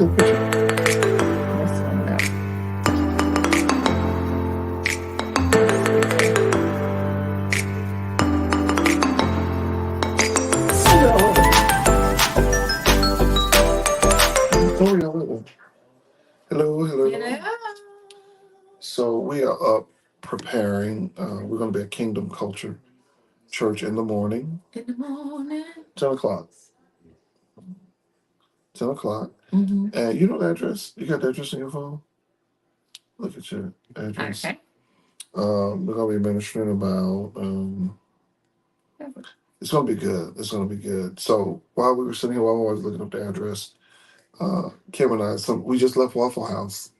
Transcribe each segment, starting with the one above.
little picture. This one go. Let's see here. So, Victoria, hello, hello. Hello. So we are up preparing. We're going to be at Kingdom Culture Church in the morning, In the morning. 10 o'clock. 10 o'clock. Mm-hmm. And you know the address? You got the address in your phone? Look at your address. Okay. We're going to be ministering about. It's going to be good. It's going to be good. So while we were sitting here, while I was looking up the address, Kim and we just left Waffle House,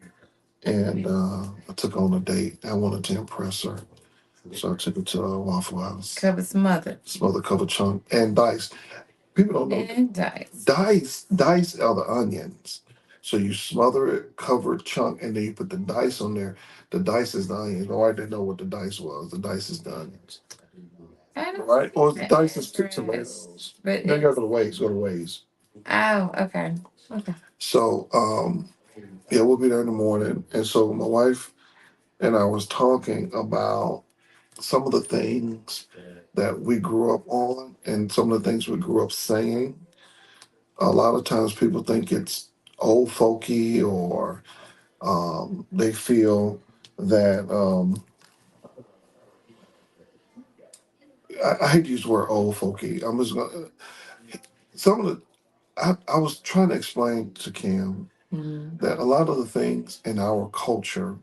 and I took on a date. I wanted to impress her, so I took her to Waffle House. Cover smothered. Smother, cover, chunk, and dice. People don't know And dice. dice are the onions. So you smother it, cover, chunk, and then you put the dice on there. The dice is the onions. Oh, I didn't know what the dice was. The dice is the onions, I don't right? Or see the the dice is address, tomatoes. but No, you gotta it's go to ways. Go to ways. oh, okay. Okay. So, yeah, we'll be there in the morning. And so my wife and I was talking about some of the things that we grew up on and some of the things we grew up saying. A lot of times people think it's old folky or they feel that I hate to use the word old folky. I'm just gonna some of the I was trying to explain to Kim Mm-hmm. that a lot of the things in our culture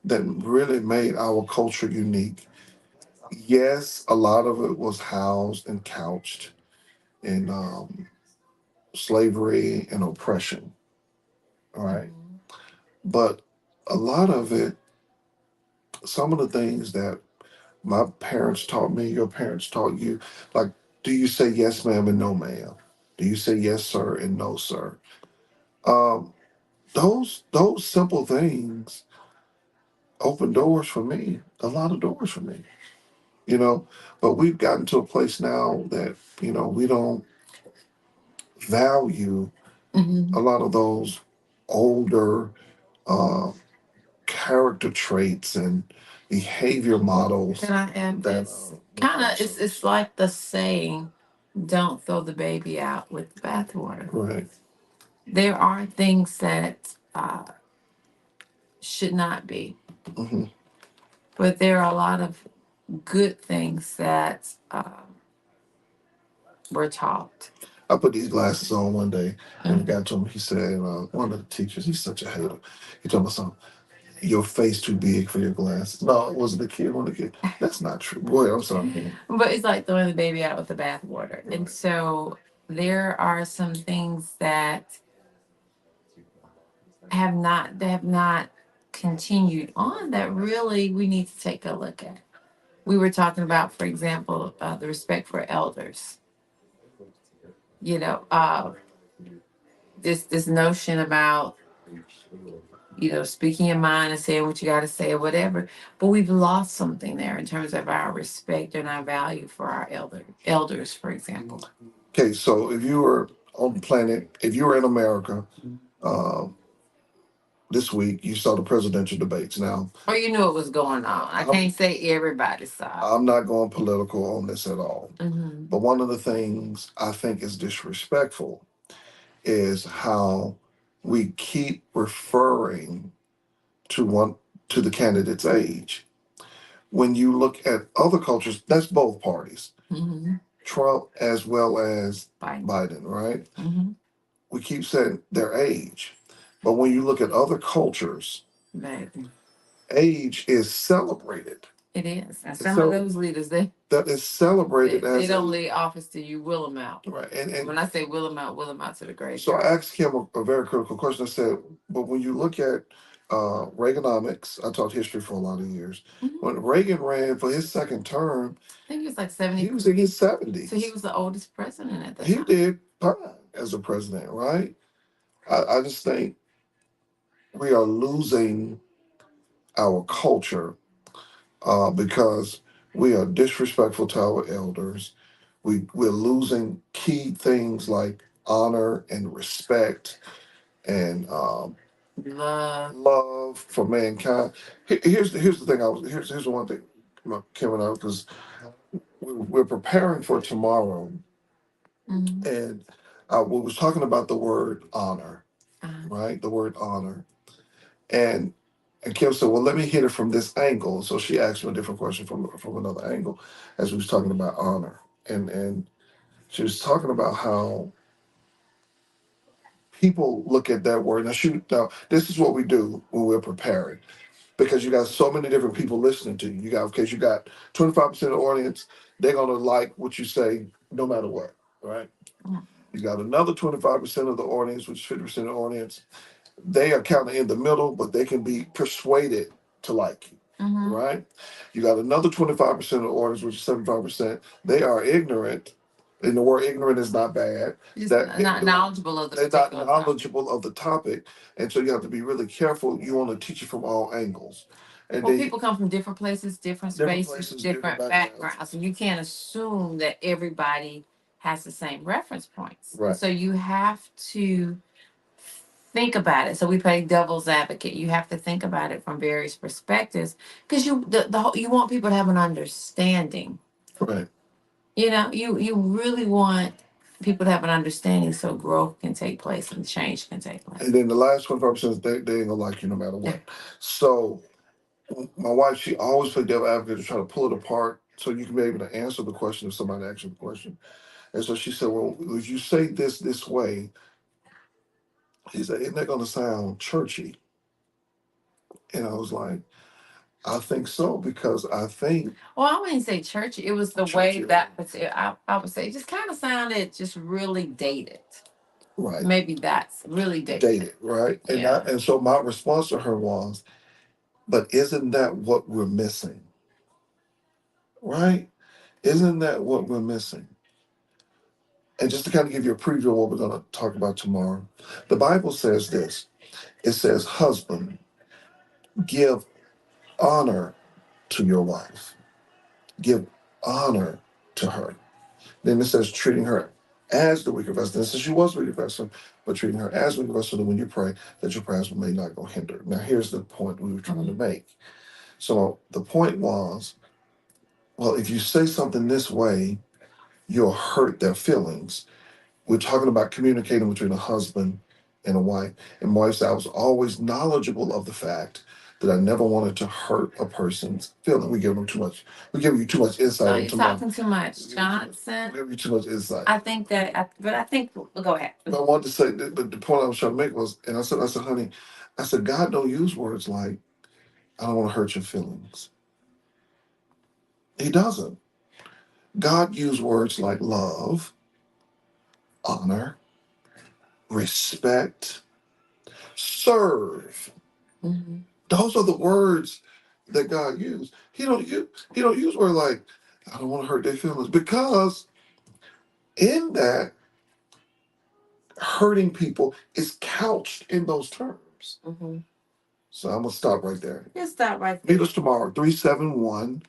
that really made our culture unique. Yes, a lot of it was housed and couched in slavery and oppression. All right. Mm-hmm. But a lot of it, some of the things that my parents taught me, your parents taught you, like, do you say yes, ma'am, and no, ma'am? Do you say yes, sir, and no, sir? Um, those simple things open doors for me, a lot of doors for me, you know. But we've gotten to a place now that we don't value Mm-hmm. a lot of those older uh, character traits and behavior models Can I add that this? my Kind of, parents it's taught like the saying, "Don't throw the baby out with the bathwater." us. Right. There are things that should not be, Hmm. but there are a lot of good things that were taught. I put these glasses on one day, and the Mm-hmm. guy told me, he said, one of the teachers, he's such a hater. He told me something, your face too big for your glasses. No, it wasn't the kid, one of the kid. That's not true. Boy, I'm sorry. But it's like throwing the baby out with the bathwater. And Right. so there are some things that have not continued on that really we need to take a look at. We were talking about, for example, the respect for elders. You know, this notion about speaking your mind and saying what you got to say or whatever. But we've lost something there in terms of our respect and our value for our elders, for example. Okay, so if you were on the planet, if you were in America uh, this week, you saw the presidential debates. Now, Or you knew what was going on. I I'm, can't say everybody saw. I'm not going political on this at all. Mm-hmm. But one of the things I think is disrespectful is how we keep referring to one to the candidate's age. When you look at other cultures, that's both parties, Mm-hmm. Trump as well as Biden. Biden, right? Mm-hmm. We keep saying their age. But when you look at other cultures, Right. age is celebrated. It is. And It's some of so those leaders, they that is celebrated they as don't a leave office till you will them out. right. When I say will them out to the So I graveyard. asked him a very critical question. I said, but when you look at Reaganomics, I taught history for a lot of years. Mm-hmm. When Reagan ran for his second term, I think he was like he 70. was in his So he 70s. was the oldest president at the He time. did fine as a president, right? I just think we are losing our culture because we are disrespectful to our elders. We're losing key things like honor and respect. and Love. love for mankind. Here's the thing. Here's the one thing, Kim and I, because we're preparing for tomorrow, Mm-hmm. and we was talking about the word honor, Uh, right? The word honor, and Kim said, "Well, let me hit it from this angle." So she asked me a different question from another angle, as we was talking about honor, and she was talking about how people look at that word. Now this is what we do when we're preparing, because you got so many different people listening to you. You got, because you got 25% of the audience, they're gonna like what you say no matter what, right? You got another 25% of the audience, which is 50% of the audience. They are kind of in the middle, but they can be persuaded to like you, right? You got another 25% of the audience, which is 75%. They are ignorant, and the word ignorant is not bad. just That not knowledgeable of the they're not particular topic. knowledgeable of the topic, and so you have to be really careful. You want to teach it from all angles, and Well, then people come from different places, different different spaces, places, different different backgrounds. backgrounds, and you can't assume that everybody has the same reference points. Right. So you have to think about it. So we play devil's advocate. You have to think about it from various perspectives, because you want people to have an understanding. Right. You really want people to have an understanding so growth can take place and change can take place. And then the last 25%, they ain't gonna like you no matter what. So my wife, she always played devil advocate to try to pull it apart so you can be able to answer the question if somebody asks you the question. And so she said, "Well, if you say this way," she said, "isn't that gonna sound churchy?" And I was like, "I think so, because I think." Well, I wouldn't say churchy. It was the way Churchy, that I would say it just kind of sounded just really dated. right? Maybe that's really dated. Dated, right? Yeah. And so my response to her was, "But isn't that what we're missing, right? Isn't that what we're missing?" And just to kind of give you a preview of what we're going to talk about tomorrow, the Bible says this. It says, "Husband, give honor to your wife. Give honor to her." Then it says, "Treating her as the weaker vessel." And it says she was a weaker vessel, but treating her as a weaker vessel, so that when you pray, that your prayers may not go hindered. Now, here's the point we were trying to make. So the point was, well, if you say something this way, you'll hurt their feelings. We're talking about communicating between a husband and a wife. And my wife said, I was always knowledgeable of the fact that I never wanted to hurt a person's feeling. We give them too much. We give you too much insight So you're into my. talking too much, We Johnson. give you too much insight. I think that, but I think, well, go ahead. But I wanted to say, but the point I was trying to make was, and I said, honey, I said, God don't use words like, "I don't want to hurt your feelings." He doesn't. God used words like love, honor, respect, serve. Mm-hmm. Those are the words that God used. He don't use words like, "I don't want to hurt their feelings," because in that, hurting people is couched in those terms. Mm-hmm. So I'm gonna stop right there. Just stop right there. Meet us tomorrow, 371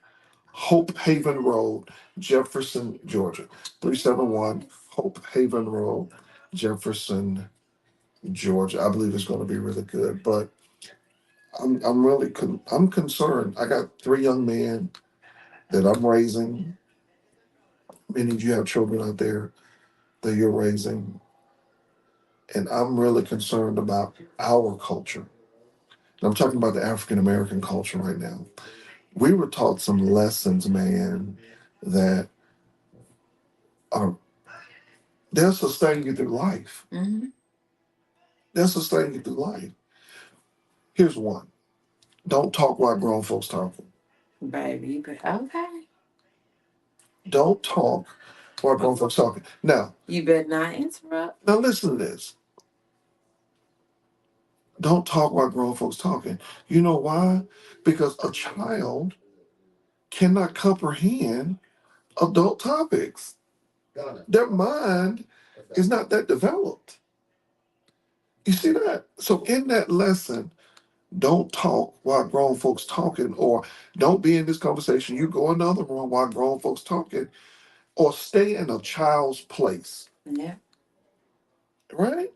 Hope Haven Road, Jefferson, Georgia. 371 Hope Haven Road, Jefferson, Georgia. I believe it's going to be really good. But I'm really I'm concerned. I got three young men that I'm raising. Many of you have children out there that you're raising, and I'm really concerned about our culture. And I'm talking about the African American culture right now. We were taught some lessons, man, that are they'll sustain you through life. Mm-hmm. They'll sustain you through life. Here's one: don't talk while grown folks talking. Baby, but okay. Don't talk while grown folks talking. You better not interrupt. Now listen to this. Don't talk while grown folks talking. You know why? Because a child cannot comprehend adult topics. Their mind is not that developed. You see that? So in that lesson, don't talk while grown folks talking, or don't be in this conversation. You go in another room while grown folks talking, or stay in a child's place. Yeah. Right?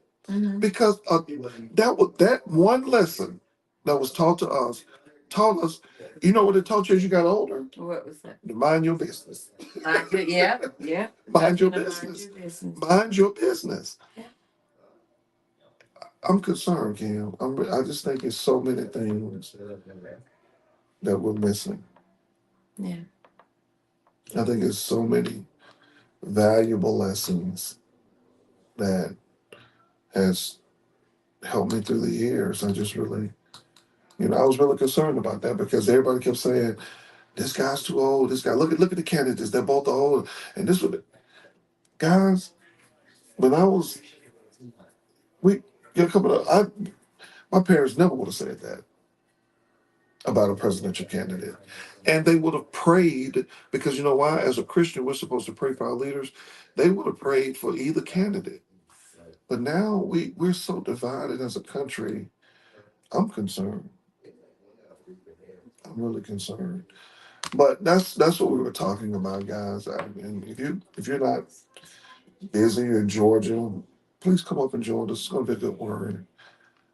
because that one lesson that was taught to us taught us. You know what it taught you as you got older? What was that? To mind your business. Yeah, yeah. Mind your Mind business. your business. Mind your business. Yeah. I'm concerned, Kim. I just think it's so many things that we're missing. Yeah. I think it's so many valuable lessons that has helped me through the years. I just really, I was really concerned about that because everybody kept saying, "This guy's too old. This guy, look at the candidates. They're both old." And this was, guys. When I was, we, coming up, my parents never would have said that about a presidential candidate. And they would have prayed because you know why? As a Christian, we're supposed to pray for our leaders. They would have prayed for either candidate. But now we're so divided as a country. I'm concerned. I'm really concerned. But that's what we were talking about, guys. And if you're not busy in Georgia, please come up and join us. It's going to be a good word.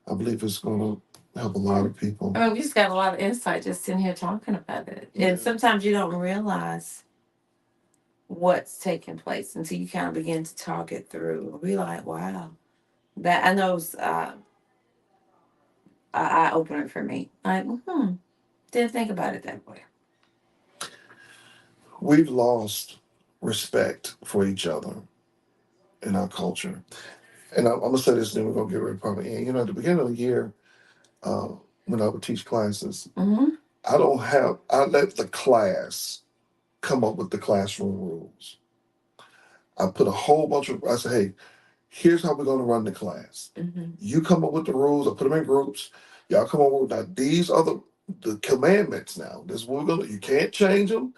I believe it's going to help a lot of people. I mean, we just got a lot of insight just sitting here talking about it. And sometimes you don't realize what's taking place until you kind of begin to talk it through. Be like, wow, that I know is an eye opener for me. Like, didn't think about it that way. We've lost respect for each other in our culture. And I'm going to say this, then we're going to get ready to probably end. At the beginning of the year, uh, when I would teach classes, I let the class come up with the classroom rules. I put a whole bunch of, I said, hey, here's how we're going to run the class. You come up with the rules, I put them in groups. Y'all come up with, now these are the commandments now. This is what we're going to, you can't change them.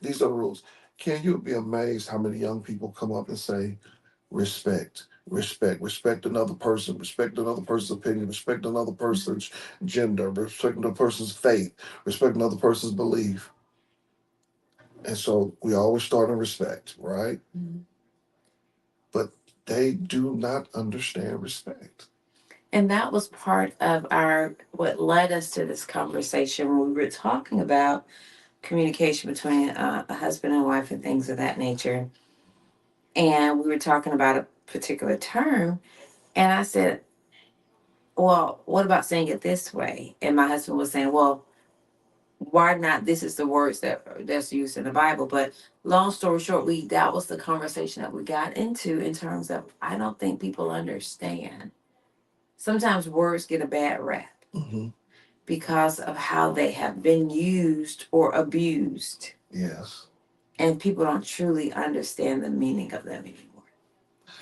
These are the rules. Can you be amazed how many young people come up and say, respect respect another person's opinion, respect another person's gender, respect another person's faith, respect another person's belief. And so we always start in respect, right? But they do not understand respect. And that was part of what led us to this conversation when we were talking about communication between a husband and wife and things of that nature. And we were talking about a particular term. And I said, well, what about saying it this way? And my husband was saying, well, why not? This is the words that's used in the Bible. But long story short, that was the conversation that we got into in terms of I don't think people understand. Sometimes words get a bad rap because of how they have been used or abused. Yes. And people don't truly understand the meaning of them anymore.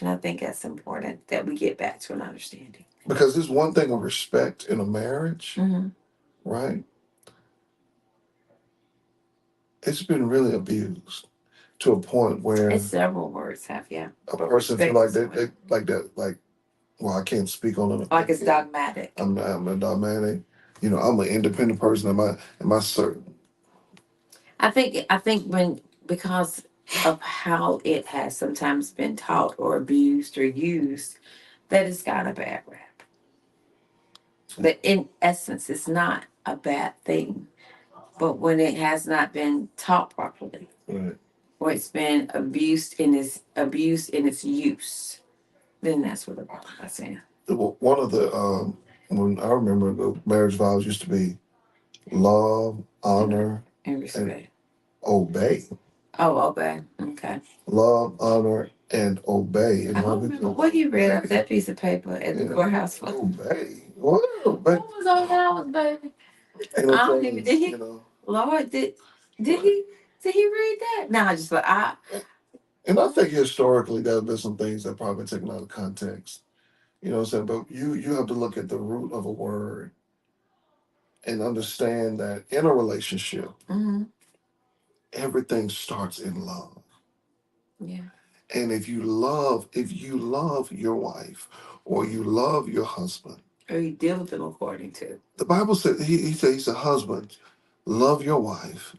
And I think that's important that we get back to an understanding. Because there's one thing of respect in a marriage, right? It's been really abused to a point where it's several words have, yeah. A person feel like they like that, like, well, I can't speak on it. Like it's dogmatic. I'm a dogmatic. I'm an independent person. Am I certain? I think when because of how it has sometimes been taught or abused or used, that it's got a bad rap. But in essence, it's not a bad thing. But when it has not been taught properly, Right. or it's been abused in its use, then that's what the problem is in. One of the when I remember the marriage vows used to be love, honor, and respect, obey. Oh, obey. Okay. Love, honor, and obey. And I don't remember what you read off that piece of paper at the courthouse for. Obey. What? Obey. What was on ours, baby? I Ain't no don't even. things, Did he? Lord, did he? Did he read that? No, I just like I. And I think historically there have been some things that probably taken out of context. You know what I'm saying? But you have to look at the root of a word and understand that in a relationship, everything starts in love. Yeah. And if you love your wife or you love your husband, Or you deal with them according to. the Bible said he said husband, love your wife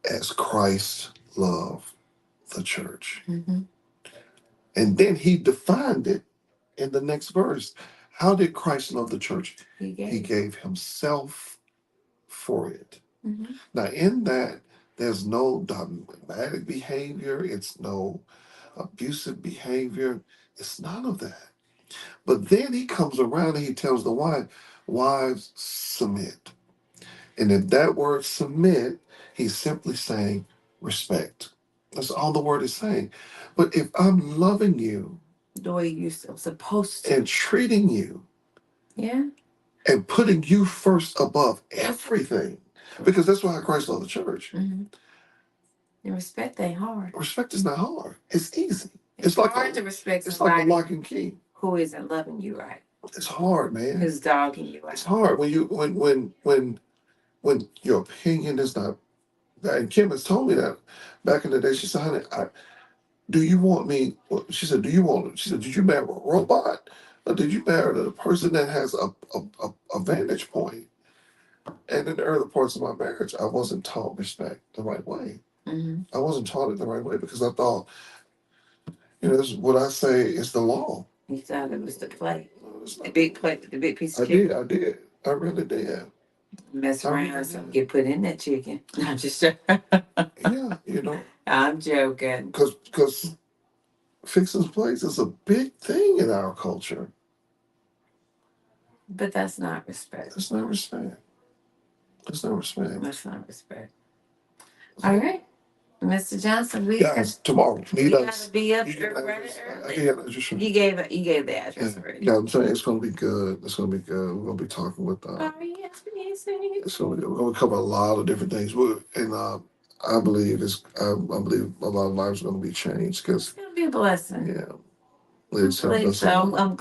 as Christ loved the church. And then he defined it In the next verse, how did Christ love the church? He gave. gave himself for it. Now, in that, there's no dogmatic behavior, it's no abusive behavior, it's none of that. But then he comes around and he tells the wives, submit. And if that word submit, he's simply saying respect. That's all the word is saying. But if I'm loving you the way you're supposed to and treating you, yeah, and putting you first above everything, because that's why Christ loved the church. And respect ain't hard. Respect is not hard. It's easy. It's like hard to respect it's like a lock and key. Who isn't loving you right. It's hard, man. Who's dogging you out. It's hard when you when your opinion is not. And Kim has told me that back in the day. She said, "Honey, do you want me?" Well, she said, "Do you want?" She said, "Did you marry a robot, or did you marry a person that has a vantage point?" And in the early parts of my marriage, I wasn't taught respect the right way. I wasn't taught it the right way because I thought, this is what I say is the law. You thought it was the plate, the big plate, the big piece of chicken. I did. I really did. Mess around or something, get put in that chicken. I'm just joking. Yeah, I'm joking. Because fixing plates is a big thing in our culture. But that's not respect. That's not respect. That's not respect. That's not respect. All right. Mr. Johnson, we guys tomorrow. We gotta be up early. You gave the address already. Yeah, I'm saying it's gonna be good. It's gonna be good. We're gonna be talking with we're gonna cover a lot of different things. And I believe I believe a lot of lives are gonna be changed because it's gonna be a blessing. Yeah. It's so I'm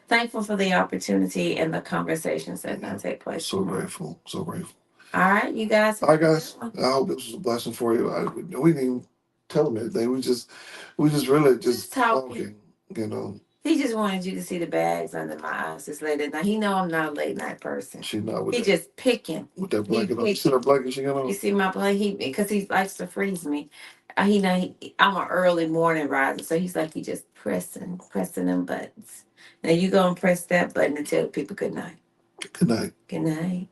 thankful for the opportunity and the conversations that are gonna take place. So grateful. So grateful. All right, you guys. All right, guys. I hope this was a blessing for you. We didn't even tell them anything. We just really just talking. He just wanted you to see the bags under my eyes this late at night. He know I'm not a late night person. She not with he that, just picking. With that blanket on. You see that blanket she got on? You see my blanket? Because he likes to freeze me. I'm an early morning riser, so he's like, he just pressing them buttons. Now you go and press that button and tell the people good night. Good night. Good night.